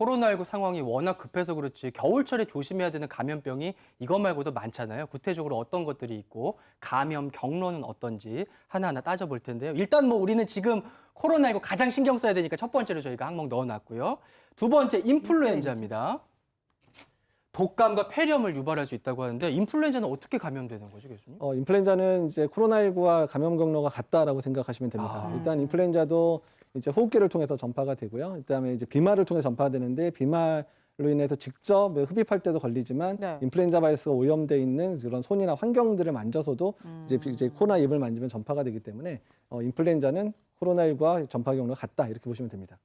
코로나19 상황이 워낙 급해서 그렇지 겨울철에 조심해야 되는 감염병이 이것 말고도 많잖아요. 구체적으로 어떤 것들이 있고 감염 경로는 어떤지 하나하나 따져볼 텐데요. 일단 뭐 우리는 지금 코로나19 가장 신경 써야 되니까 첫 번째로 저희가 항목 넣어놨고요. 두 번째 인플루엔자입니다. 독감과 폐렴을 유발할 수 있다고 하는데 인플루엔자는 어떻게 감염되는 거죠, 교수님? 인플루엔자는 이제 코로나19와 감염 경로가 같다라고 생각하시면 됩니다. 일단 인플루엔자도 이제 호흡기를 통해서 전파가 되고요. 그다음에 이제 비말을 통해 전파가 되는데 비말로 인해서 직접 흡입할 때도 걸리지만 네. 인플루엔자 바이러스가 오염돼 있는 그런 손이나 환경들을 만져서도 이제 코나 입을 만지면 전파가 되기 때문에 인플루엔자는 코로나19와 전파 경로가 같다 이렇게 보시면 됩니다.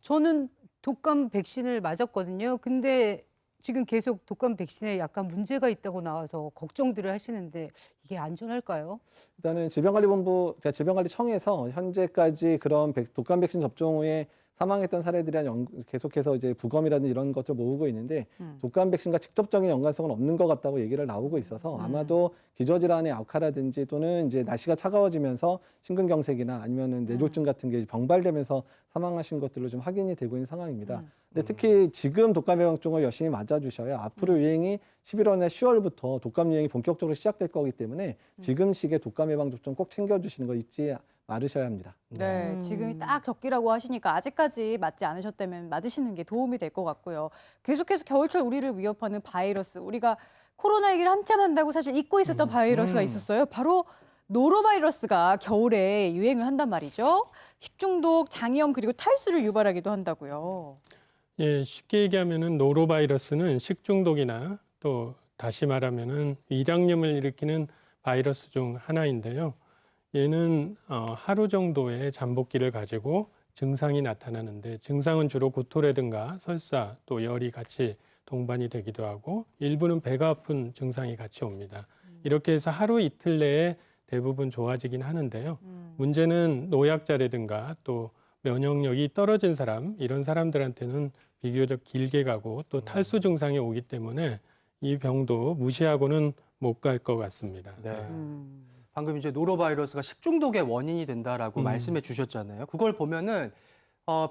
저는 독감 백신을 맞았거든요. 근데 지금 계속 독감 백신에 약간 문제가 있다고 나와서 걱정들을 하시는데 이게 안전할까요? 일단은 질병관리청에서 현재까지 그런 독감 백신 접종 후에 사망했던 사례들에 대한 계속해서 이제 부검이라든지 이런 것들을 모으고 있는데 독감 백신과 직접적인 연관성은 없는 것 같다고 얘기를 나오고 있어서 아마도 기저질환의 악화라든지 또는 이제 날씨가 차가워지면서 심근경색이나 아니면은 뇌졸중 같은 게 병발되면서 사망하신 것들로 좀 확인이 되고 있는 상황입니다. 근데 특히 지금 독감 예방종을 열심히 맞아주셔야 앞으로 유행이 11월이나 10월부터 독감 유행이 본격적으로 시작될 거기 때문에 지금 시기에 독감 예방 접종 꼭 챙겨주시는 거 잊지 말으셔야 합니다. 네, 지금이 딱 적기라고 하시니까 아직까지 맞지 않으셨다면 맞으시는 게 도움이 될 것 같고요. 계속해서 겨울철 우리를 위협하는 바이러스, 우리가 코로나 얘기를 한참 한다고 사실 잊고 있었던 바이러스가 있었어요. 바로 노로바이러스가 겨울에 유행을 한단 말이죠. 식중독, 장염 그리고 탈수를 유발하기도 한다고요. 예, 쉽게 얘기하면은 노로바이러스는 식중독이나 또 다시 말하면은 위장염을 일으키는 바이러스 중 하나인데요. 얘는 하루 정도의 잠복기를 가지고 증상이 나타나는데 증상은 주로 구토라든가 설사 또 열이 같이 동반이 되기도 하고 일부는 배가 아픈 증상이 같이 옵니다. 이렇게 해서 하루 이틀 내에 대부분 좋아지긴 하는데요. 문제는 노약자라든가 또 면역력이 떨어진 사람, 이런 사람들한테는 비교적 길게 가고 또 탈수 증상이 오기 때문에 이 병도 무시하고는 못 갈 것 같습니다. 네. 방금 이제 노로바이러스가 식중독의 원인이 된다라고 말씀해 주셨잖아요. 그걸 보면은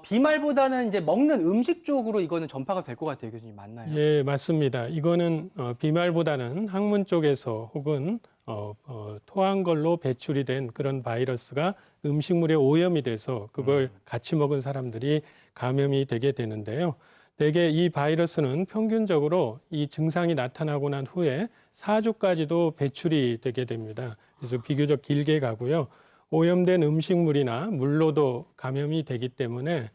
비말보다는 이제 먹는 음식 쪽으로 이거는 전파가 될 것 같아요, 교수님. 맞나요? 예, 맞습니다. 이거는 비말보다는 항문 쪽에서 혹은 토한 걸로 배출이 된 그런 바이러스가 음식물에 오염이 돼서 그걸 같이 먹은 사람들이 감염이 되게 되는데요. 대개 이 바이러스는 평균적으로 이 증상이 나타나고 난 후에 4주까지도 배출이 되게 됩니다. 그래서 비교적 길게 가고요. 오염된 음식물이나 물로도 감염이 되기 때문에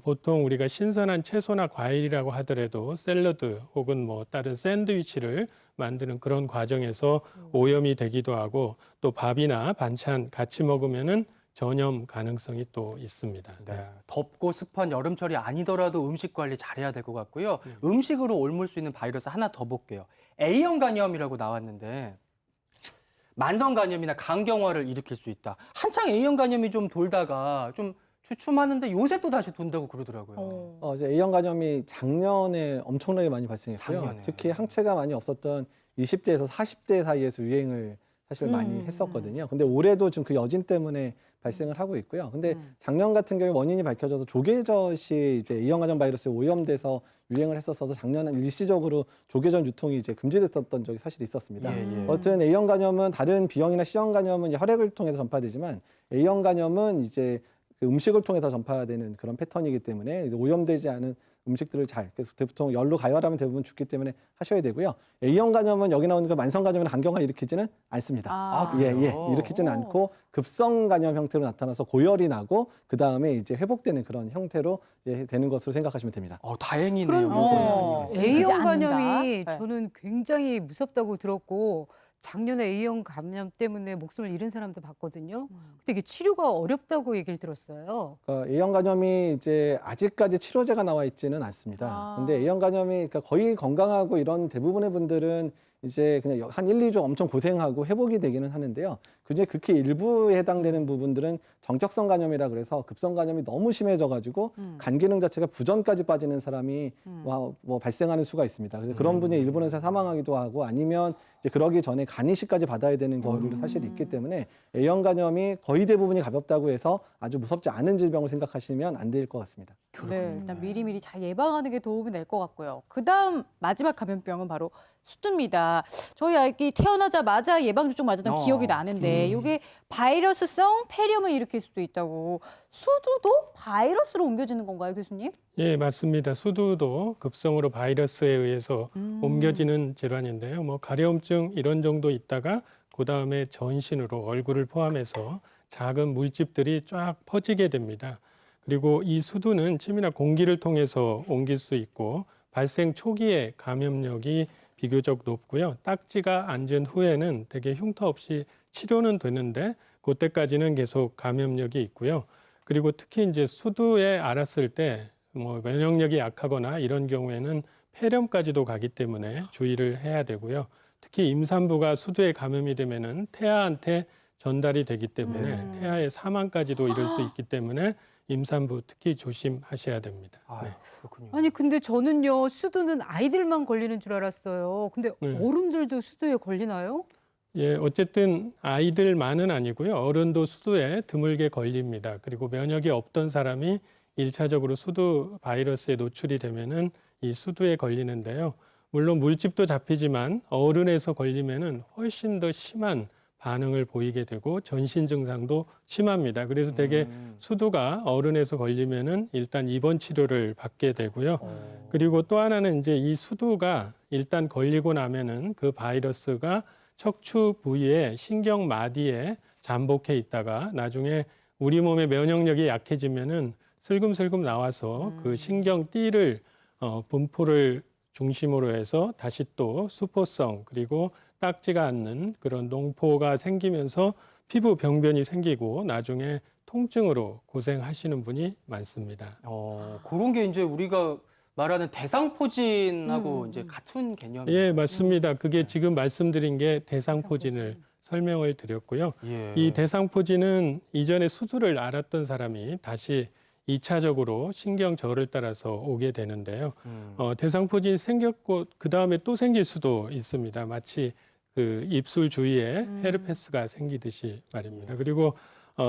보통 우리가 신선한 채소나 과일이라고 하더라도 샐러드 혹은 뭐 다른 샌드위치를 만드는 그런 과정에서 오염이 되기도 하고 또 밥이나 반찬 같이 먹으면은 전염 가능성이 또 있습니다. 네. 덥고 습한 여름철이 아니더라도 음식 관리 잘해야 될 것 같고요. 음식으로 옮을 수 있는 바이러스 하나 더 볼게요. A형 간염이라고 나왔는데 만성 간염이나 간경화를 일으킬 수 있다. 한창 A형 간염이 좀 돌다가 좀 주춤하는데 요새 또 다시 돈다고 그러더라고요. 이제 A형 간염이 작년에 엄청나게 많이 발생했고요. 작년에. 특히 항체가 많이 없었던 20대에서 40대 사이에서 유행을 사실 많이 했었거든요. 근데 올해도 지금 그 여진 때문에 발생을 하고 있고요. 근데 작년 같은 경우에 원인이 밝혀져서 조개젓이 이제 A형 간염 바이러스에 오염돼서 유행을 했었어서 작년에 일시적으로 조개젓 유통이 이제 금지됐었던 적이 사실 있었습니다. 어쨌든 A형 간염은 다른 B형이나 C형 간염은 이제 혈액을 통해서 전파되지만 A형 간염은 이제 그 음식을 통해서 전파되는 그런 패턴이기 때문에 이제 오염되지 않은 음식들을 그래서 보통 열로 가열하면 대부분 죽기 때문에 하셔야 되고요. A형 간염은 여기 나오는 그 만성 간염이나 간경화를 일으키지는 않습니다. 그래요? 일으키지는 않고 급성 간염 형태로 나타나서 고열이 나고 그 다음에 이제 회복되는 그런 형태로 이제 되는 것으로 생각하시면 됩니다. 다행이네요. 요거는. A형 않는다. 간염이 네. 저는 굉장히 무섭다고 들었고 작년에 A형 감염 때문에 목숨을 잃은 사람도 봤거든요. 근데 이게 치료가 어렵다고 얘기를 들었어요. 그러니까 A형 간염이 이제 아직까지 치료제가 나와 있지는 않습니다. 근데 A형 간염이 그러니까 거의 건강하고 이런 대부분의 분들은 이제 그냥 한 1, 2주 엄청 고생하고 회복이 되기는 하는데요. 그중에 극히 일부에 해당되는 부분들은 정격성 감염이라 그래서 급성 감염이 너무 심해져가지고 간 기능 자체가 부전까지 빠지는 사람이 뭐 발생하는 수가 있습니다. 그래서 그런 분이 일본에서 사망하기도 하고 아니면 이제 그러기 전에 간 이식까지 받아야 되는 경우들도 사실 있기 때문에 A형 감염이 거의 대부분이 가볍다고 해서 아주 무섭지 않은 질병을 생각하시면 안 될 것 같습니다. 네, 일단 미리미리 잘 예방하는 게 도움이 될 것 같고요. 그다음 마지막 감염병은 바로 수두입니다. 저희 아기 태어나자마자 예방접종 맞았던 기억이 나는데 이게 바이러스성 폐렴을 일으킬 수도 있다고. 수두도 바이러스로 옮겨지는 건가요, 교수님? 예, 맞습니다. 수두도 급성으로 바이러스에 의해서 옮겨지는 질환인데요. 뭐 가려움증 이런 정도 있다가 그다음에 전신으로 얼굴을 포함해서 작은 물집들이 쫙 퍼지게 됩니다. 그리고 이 수두는 침이나 공기를 통해서 옮길 수 있고 발생 초기에 감염력이 비교적 높고요. 딱지가 앉은 후에는 되게 흉터 없이 치료는 되는데 그때까지는 계속 감염력이 있고요. 그리고 특히 이제 수두에 앓았을 때 뭐 면역력이 약하거나 이런 경우에는 폐렴까지도 가기 때문에 주의를 해야 되고요. 특히 임산부가 수두에 감염이 되면은 태아한테 전달이 되기 때문에 태아의 사망까지도 이를 수 있기 때문에 임산부 특히 조심하셔야 됩니다. 아, 네. 그렇군요. 아니 근데 저는요 수두는 아이들만 걸리는 줄 알았어요. 근데 네. 어른들도 수두에 걸리나요? 예, 어쨌든 아이들만은 아니고요. 어른도 수두에 드물게 걸립니다. 그리고 면역이 없던 사람이 1차적으로 수두 바이러스에 노출이 되면은 이 수두에 걸리는데요. 물론 물집도 잡히지만 어른에서 걸리면은 훨씬 더 심한 반응을 보이게 되고 전신 증상도 심합니다. 그래서 되게 수두가 어른에서 걸리면은 일단 입원 치료를 받게 되고요. 그리고 또 하나는 이제 이 수두가 일단 걸리고 나면은 그 바이러스가 척추 부위에 신경 마디에 잠복해 있다가 나중에 우리 몸의 면역력이 약해지면은 슬금슬금 나와서 그 신경띠를 분포를 중심으로 해서 다시 또 수포성 그리고 딱지가 않는 그런 농포가 생기면서 피부 병변이 생기고 나중에 통증으로 고생하시는 분이 많습니다. 그런 게 이제 우리가 말하는 대상포진하고 이제 같은 개념이에요. 예, 맞습니다. 그게 지금 말씀드린 게 대상포진을 설명을 드렸고요. 예. 이 대상포진은 이전에 수두를 앓았던 사람이 다시 2차적으로 신경절을 따라서 오게 되는데요. 대상포진이 생겼고 그 다음에 또 생길 수도 있습니다. 마치 그 입술 주위에 헤르페스가 생기듯이 말입니다. 그리고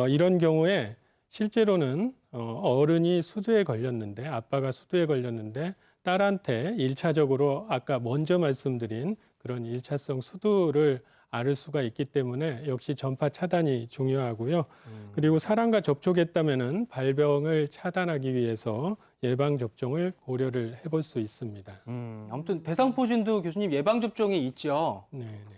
이런 경우에 실제로는 어른이 수두에 걸렸는데 아빠가 수두에 걸렸는데 딸한테 1차적으로 아까 먼저 말씀드린 그런 1차성 수두를 앓을 수가 있기 때문에 역시 전파 차단이 중요하고요. 그리고 사람과 접촉했다면은 발병을 차단하기 위해서 예방 접종을 고려를 해볼 수 있습니다. 아무튼 대상포진도 교수님 예방 접종이 있죠. 네, 네.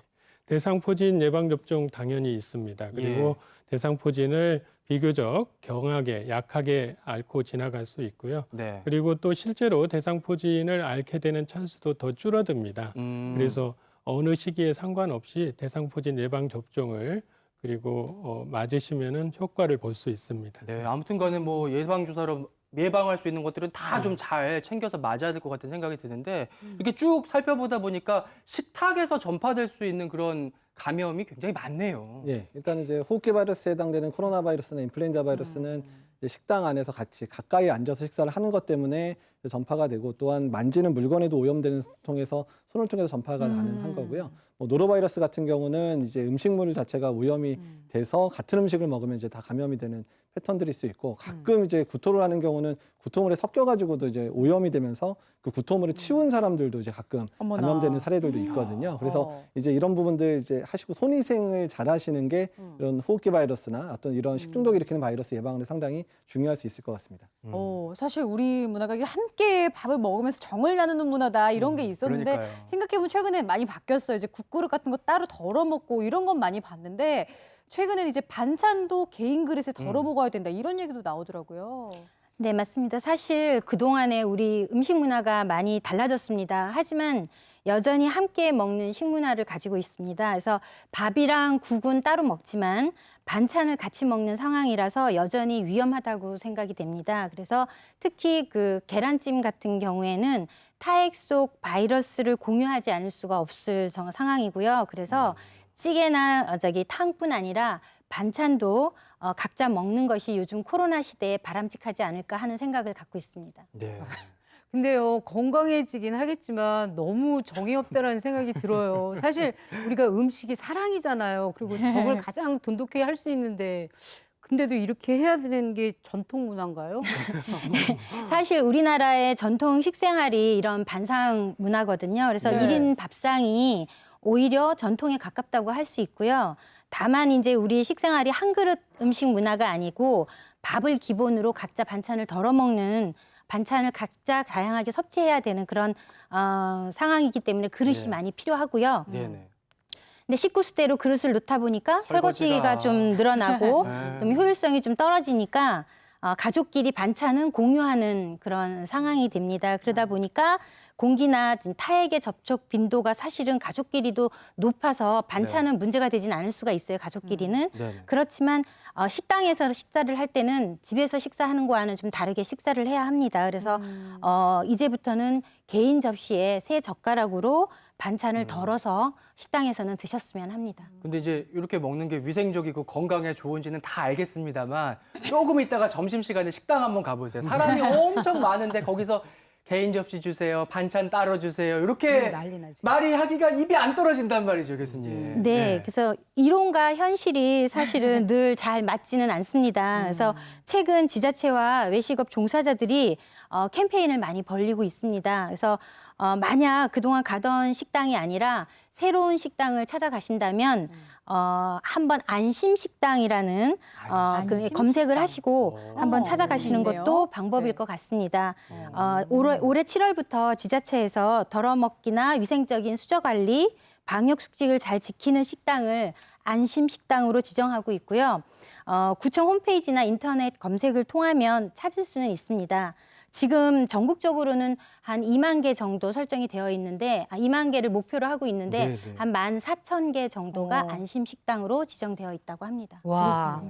대상포진 예방 접종 당연히 있습니다. 그리고 대상포진을 비교적 경하게 약하게 앓고 지나갈 수 있고요. 네. 그리고 또 실제로 대상포진을 앓게 되는 찬스도 더 줄어듭니다. 그래서 어느 시기에 상관없이 대상포진 예방 접종을 그리고 맞으시면은 효과를 볼 수 있습니다. 네, 아무튼간에 뭐 예방 주사로 예방할 수 있는 것들은 다 좀 잘 챙겨서 맞아야 될 것 같은 생각이 드는데 이렇게 쭉 살펴보다 보니까 식탁에서 전파될 수 있는 그런 감염이 굉장히 많네요. 예, 일단 이제 호흡기 바이러스에 해당되는 코로나 바이러스나 인플루엔자 바이러스는 이제 식당 안에서 같이 가까이 앉아서 식사를 하는 것 때문에 전파가 되고 또한 만지는 물건에도 오염되는 통해서 손을 통해서 전파가 가능한 거고요. 뭐 노로바이러스 같은 경우는 이제 음식물 자체가 오염이 돼서 같은 음식을 먹으면 이제 다 감염이 되는 패턴들일 수 있고 가끔 이제 구토를 하는 경우는 구토물에 섞여가지고도 이제 오염이 되면서 그 구토물을 치운 사람들도 이제 가끔 어머나. 감염되는 사례들도 있거든요. 그래서 이제 이런 부분들 이제 하시고 손위생을 잘 하시는 게 이런 호흡기 바이러스나 어떤 이런 식중독 일으키는 바이러스 예방에 상당히 중요할 수 있을 것 같습니다. 사실 우리 문화가 이게 함께 밥을 먹으면서 정을 나누는 문화다 이런 게 있었는데 그러니까요. 생각해보면 최근에 많이 바뀌었어요. 이제 국그릇 같은 거 따로 덜어 먹고 이런 건 많이 봤는데 최근에는 이제 반찬도 개인 그릇에 덜어 먹어야 된다 이런 얘기도 나오더라고요. 네, 맞습니다. 사실 그동안에 우리 음식 문화가 많이 달라졌습니다. 하지만 여전히 함께 먹는 식문화를 가지고 있습니다. 그래서 밥이랑 국은 따로 먹지만 반찬을 같이 먹는 상황이라서 여전히 위험하다고 생각이 됩니다. 그래서 특히 그 계란찜 같은 경우에는 타액 속 바이러스를 공유하지 않을 수가 없을 상황이고요. 그래서 찌개나 탕뿐 아니라 반찬도 각자 먹는 것이 요즘 코로나 시대에 바람직하지 않을까 하는 생각을 갖고 있습니다. 네. 근데요, 건강해지긴 하겠지만 너무 정이 없다라는 생각이 들어요. 사실 우리가 음식이 사랑이잖아요. 그리고 저걸 가장 돈독하게 할 수 있는데 근데도 이렇게 해야 되는 게 전통 문화인가요? 사실 우리나라의 전통 식생활이 이런 반상 문화거든요. 그래서 네. 일 1인 밥상이 오히려 전통에 가깝다고 할 수 있고요. 다만 이제 우리 식생활이 한 그릇 음식 문화가 아니고 밥을 기본으로 각자 반찬을 덜어 먹는 반찬을 각자 다양하게 섭취해야 되는 그런 상황이기 때문에 그릇이 네. 많이 필요하고요. 네네. 근데 식구수대로 그릇을 놓다 보니까 설거지가 좀 늘어나고 네. 좀 효율성이 좀 떨어지니까 가족끼리 반찬은 공유하는 그런 상황이 됩니다. 그러다 보니까 공기나 타액의 접촉 빈도가 사실은 가족끼리도 높아서 반찬은 문제가 되진 않을 수가 있어요, 가족끼리는. 네네. 그렇지만 식당에서 식사를 할 때는 집에서 식사하는 거와는 좀 다르게 식사를 해야 합니다. 그래서 이제부터는 개인 접시에 새 젓가락으로 반찬을 덜어서 식당에서는 드셨으면 합니다. 근데 이제 이렇게 먹는 게 위생적이고 건강에 좋은지는 다 알겠습니다만 조금 있다가 점심시간에 식당 한번 가보세요. 사람이 엄청 많은데 거기서 개인 접시 주세요, 반찬 따로 주세요. 이렇게 난리 나지. 말이 하기가 입이 안 떨어진단 말이죠, 교수님. 네, 그래서 이론과 현실이 사실은 늘 잘 맞지는 않습니다. 그래서 최근 지자체와 외식업 종사자들이 캠페인을 많이 벌이고 있습니다. 그래서 만약 그동안 가던 식당이 아니라 새로운 식당을 찾아가신다면 한번 안심식당이라는 그 안심식당. 검색을 하시고 한번 찾아가시는 있네요. 것도 방법일 네. 것 같습니다. 올해 7월부터 지자체에서 덜어먹기나 위생적인 수저관리, 방역수칙을 잘 지키는 식당을 안심식당으로 지정하고 있고요. 구청 홈페이지나 인터넷 검색을 통하면 찾을 수는 있습니다. 지금 전국적으로는 한 2만 개 정도 설정이 되어 있는데 2만 개를 목표로 하고 있는데 네네. 한 14,000개 정도가 안심식당으로 지정되어 있다고 합니다. 와.